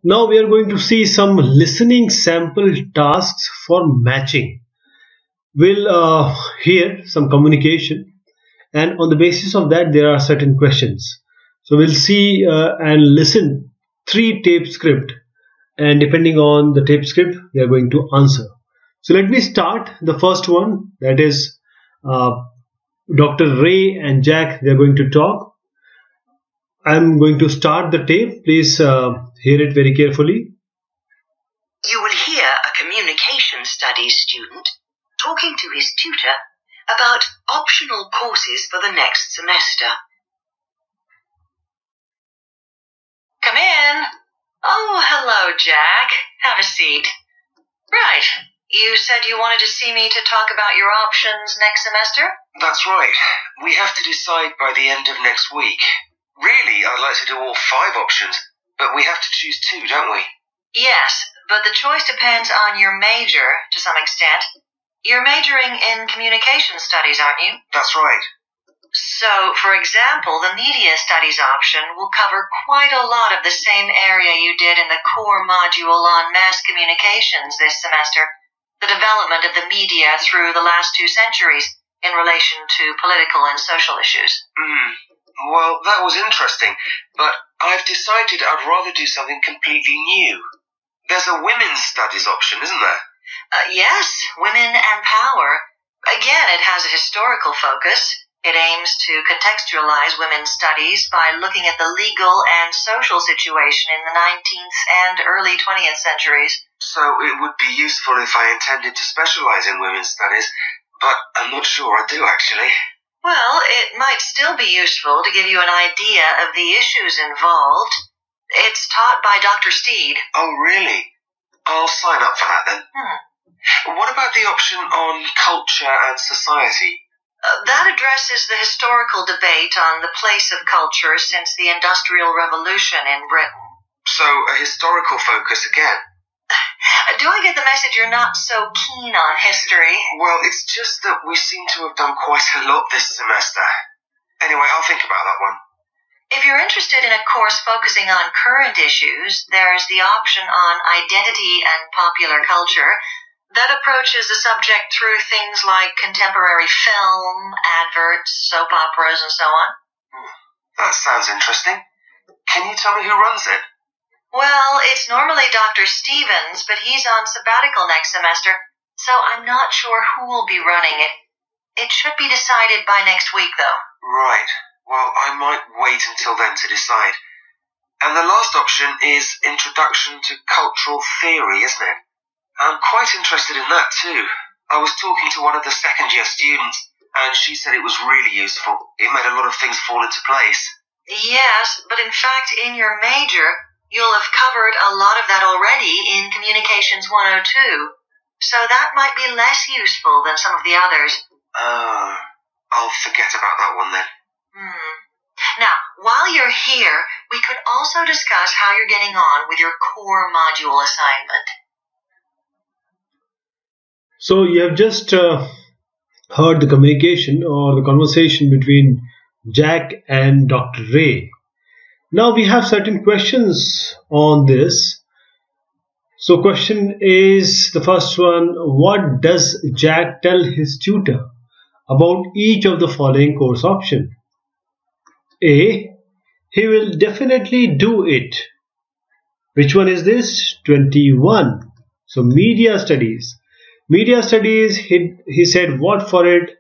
Now we are going to see some listening sample tasks for matching. We'll hear some communication, and on the basis of that there are certain questions. So we'll see and listen three tape script, and depending on the tape script we are going to answer. So let me start the first one, that is uh, Dr. Ray and Jack, they are going to talk. I'm going to start the tape. Please hear it very carefully. You will hear a communication studies student talking to his tutor about optional courses for the next semester. Come in. Oh, hello, Jack. Have a seat. Right. You said you wanted to see me to talk about your options next semester? That's right. We have to decide by the end of next week. Really, I'd like to do all 5 options, but we have to choose 2, don't we? Yes, but the choice depends on your major to some extent. You're majoring in communication studies, aren't you? That's right. So, for example, the media studies option will cover quite a lot of the same area you did in the core module on mass communications this semester, the development of the media through the last 2 centuries in relation to political and social issues. Well, that was interesting, but I've decided I'd rather do something completely new. There's a women's studies option, isn't there? Yes, women and power. Again, it has a historical focus. It aims to contextualize women's studies by looking at the legal and social situation in the 19th and early 20th centuries. So it would be useful if I intended to specialize in women's studies, but I'm not sure I do actually. Well, it might still be useful to give you an idea of the issues involved. It's taught by Dr. Steed. Oh, really? I'll sign up for that then. What about the option on culture and society? That addresses the historical debate on the place of culture since the Industrial Revolution in Britain. So, a historical focus again? Do I get the message you're not so keen on history? Well, it's just that we seem to have done quite a lot this semester. Anyway, I'll think about that one. If you're interested in a course focusing on current issues, there's the option on identity and popular culture that approaches the subject through things like contemporary film, adverts, soap operas, and so on. That sounds interesting. Can you tell me who runs it? Well, it's normally Dr. Stevens, but he's on sabbatical next semester, so I'm not sure who will be running it. It should be decided by next week, though. Right. Well, I might wait until then to decide. And the last option is Introduction to Cultural Theory, isn't it? I'm quite interested in that too. I was talking to one of the second-year students, and she said it was really useful. It made a lot of things fall into place. Yes, but in fact, in your major, you'll have covered a lot of that already in Communications 102, so that might be less useful than some of the others. I'll forget about that one then. Now, while you're here, we could also discuss how you're getting on with your core module assignment. So you have just heard the communication or the conversation between Jack and Dr. Ray. Now we have certain questions on this. So question is the first one: what does Jack tell his tutor about each of the following course option? A. He will definitely do it. Which one is this? 21. So media studies. Media studies, he said what for it?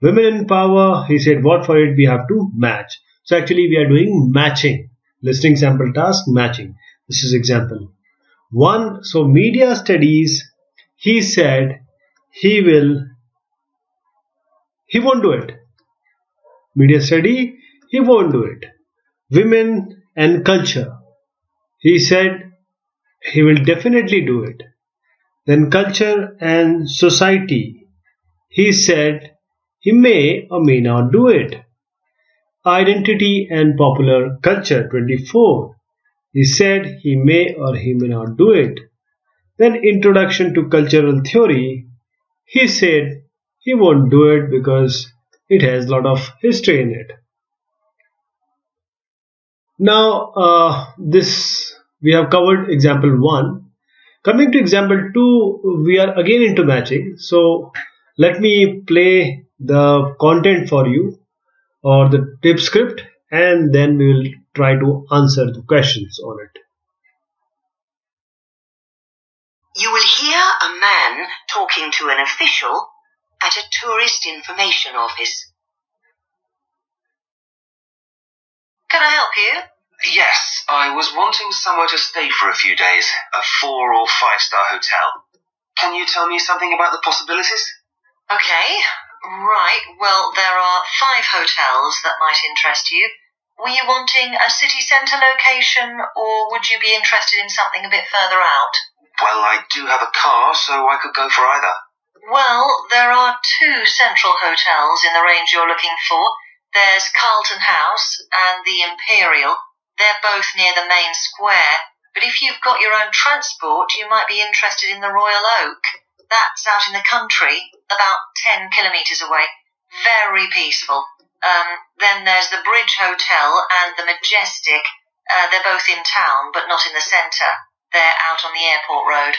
Women in power, he said what for it? We have to match. So actually we are doing matching. Listening sample task, matching. This is example 1. So media studies, he said he won't do it. Media study, he won't do it. Women and culture, he said he will definitely do it. Then culture and society, he said he may or may not do it. Identity and popular culture, 24, he said he may or he may not do it. Then introduction to cultural theory, he said he won't do it because it has a lot of history in it. Now this we have covered example 1. Coming to example 2, we are again into matching. So let me play the content for you, or the tape script, and then we will try to answer the questions on it. You will hear a man talking to an official at a tourist information office. Can I help you? Yes, I was wanting somewhere to stay for a few days, a 4 or 5-star hotel. Can you tell me something about the possibilities? Okay, right. Well, there are 5 hotels that might interest you. Were you wanting a city centre location, or would you be interested in something a bit further out? Well, I do have a car, so I could go for either. Well, there are 2 central hotels in the range you're looking for. There's Carlton House and the Imperial. They're both near the main square, but if you've got your own transport, you might be interested in the Royal Oak. That's out in the country, about 10 kilometres away. Very peaceful. Then there's the Bridge Hotel and the Majestic. They're both in town, but not in the centre. They're out on the airport road.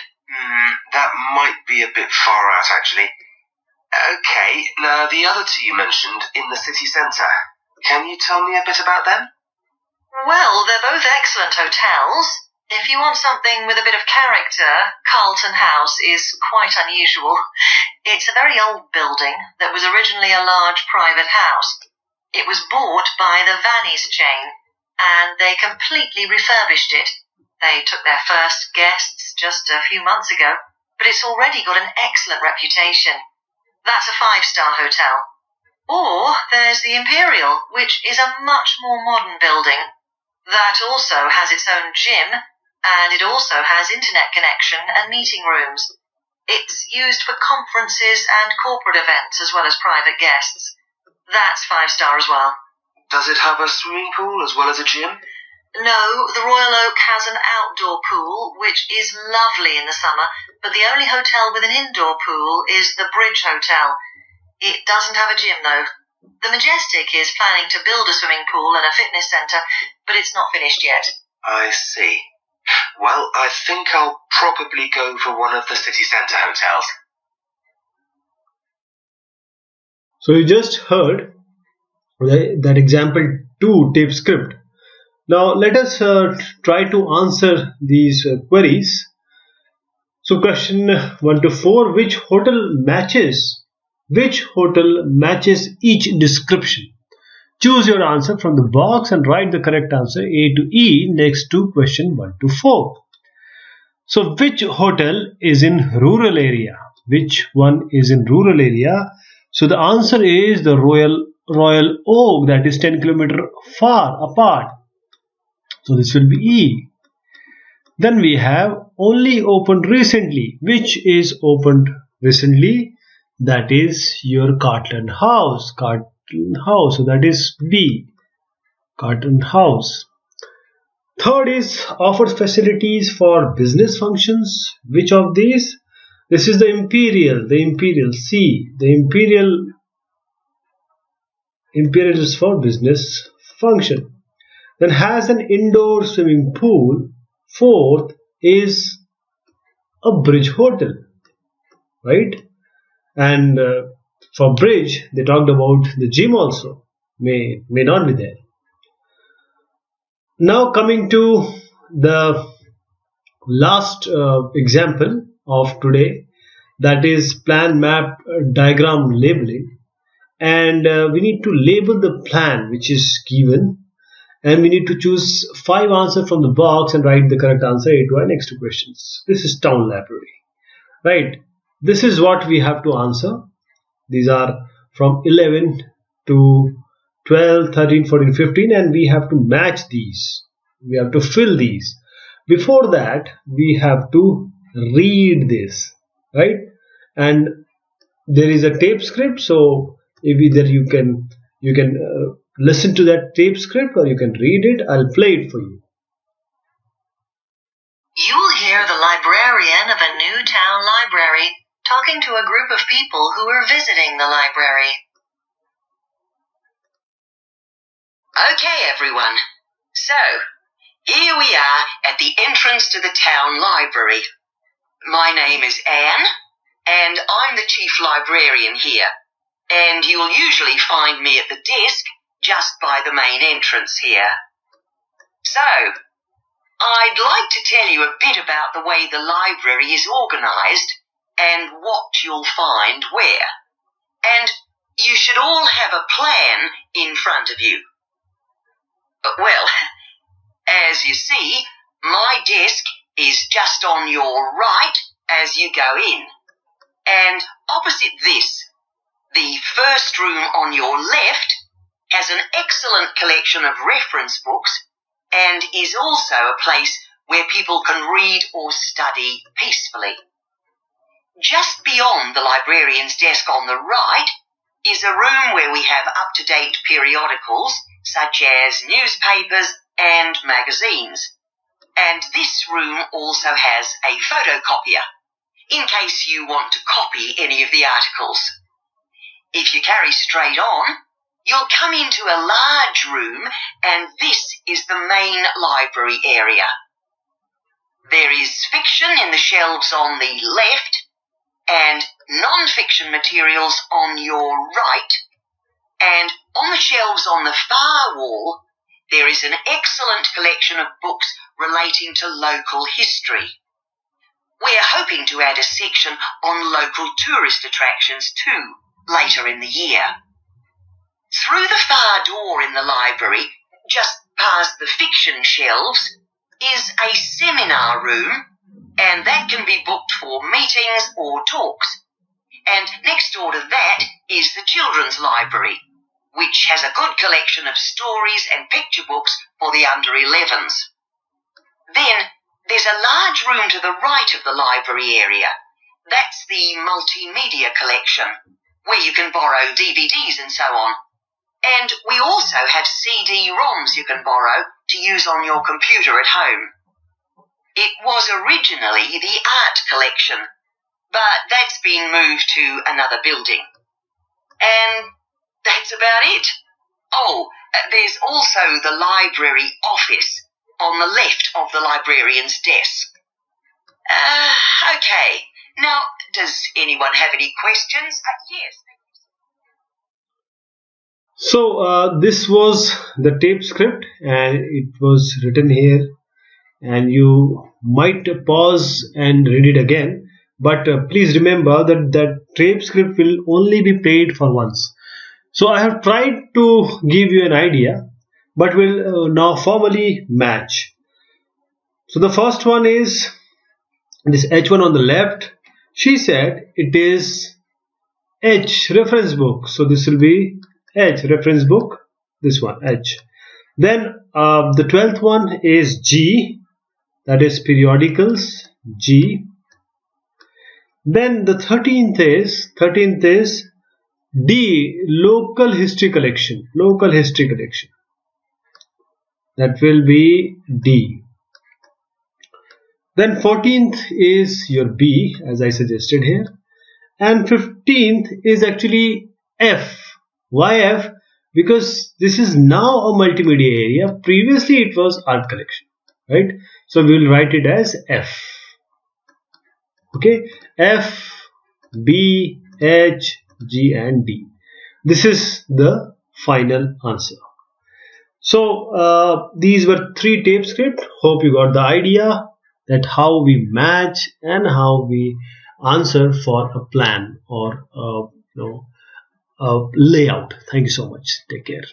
That might be a bit far out, actually. Okay, now the other 2 you mentioned in the city centre. Can you tell me a bit about them? Well, they're both excellent hotels. If you want something with a bit of character, Carlton House is quite unusual. It's a very old building that was originally a large private house. It was bought by the Vannies chain, and they completely refurbished it. They took their first guests just a few months ago, but it's already got an excellent reputation. That's a 5-star hotel. Or there's the Imperial, which is a much more modern building. That also has its own gym, and it also has internet connection and meeting rooms. It's used for conferences and corporate events as well as private guests. That's 5-star as well. Does it have a swimming pool as well as a gym? No, the Royal Oak has an outdoor pool, which is lovely in the summer, but the only hotel with an indoor pool is the Bridge Hotel. It doesn't have a gym, though. The Majestic is planning to build a swimming pool and a fitness centre, but it's not finished yet. I see. Well, I think I'll probably go for one of the city centre hotels. So you just heard that example 2 tape script. Now let us try to answer these queries. So question 1 to 4, which hotel matches each description? Choose your answer from the box and write the correct answer A to E next to question 1 to 4. So which hotel is in rural area? Which one is in rural area? So the answer is the Royal Oak, that is 10 km far apart. So this will be E. Then we have only opened recently. Which is opened recently? That is your Carlton House. So that is B. Carlton House. Third is offers facilities for business functions. Which of these? This is the Imperial. C. The Imperial is for business function. Then has an indoor swimming pool. Fourth is a Bridge Hotel, right? And for Bridge, they talked about the gym also. May not be there. Now coming to the last example of today, that is plan, map, diagram labeling. And we need to label the plan which is given, and we need to choose 5 answers from the box and write the correct answer A to our next 2 questions. This is town library, right? This is what we have to answer. These are from 11 to 12, 13, 14, 15, and we have to match these. We have to fill these. Before that, we have to read this, right? And there is a tape script, so either you can listen to that tape script or you can read it. I'll play it for you. You'll hear the librarian of a new town library talking to a group of people who are visiting the library. Okay, everyone. So, Here we are at the entrance to the town library. My name is Anne, and I'm the chief librarian here, and you'll usually find me at the desk just by the main entrance here. So, I'd like to tell you a bit about the way the library is organised and what you'll find where. And you should all have a plan in front of you. Well, as you see, my desk is just on your right as you go in. And opposite this, the first room on your left has an excellent collection of reference books and is also a place where people can read or study peacefully. Just beyond the librarian's desk on the right is a room where we have up-to-date periodicals such as newspapers and magazines. And this room also has a photocopier in case you want to copy any of the articles. If you carry straight on, you'll come into a large room, and this is the main library area. There is fiction in the shelves on the left and non-fiction materials on your right, and on the shelves on the far wall there is an excellent collection of books relating to local history. We're hoping to add a section on local tourist attractions too later in the year. Through the far door in the library, just past the fiction shelves, is a seminar room, and that can be booked for meetings or talks. And next door to that is the children's library, which has a good collection of stories and picture books for the under 11s. Then there's a large room to the right of the library area. That's the multimedia collection, where you can borrow DVDs and so on. And we also have CD-ROMs you can borrow to use on your computer at home. It was originally the art collection, but that's been moved to another building. And that's about it. Oh, there's also the library office on the left of the librarian's desk. Okay. Now, does anyone have any questions? Yes. So this was the tape script, and it was written here, and you might pause and read it again, but please remember that tape script will only be played for once. So I have tried to give you an idea, but will now formally match. So the first one is this H1 on the left. She said it is H, reference book. So this will be H, reference book, this one, H. Then the 12th one is G, that is periodicals, G. Then the 13th is D, local history collection, that will be D. Then 14th is your B, as I suggested here, and 15th is actually F. Why F? Because this is now a multimedia area. Previously it was art collection, right? So we will write it as F. Okay, F, B, H, G and D. This is the final answer. So these were 3 tape scripts. Hope you got the idea that how we match and how we answer for a plan or layout. Thank you so much. Take care.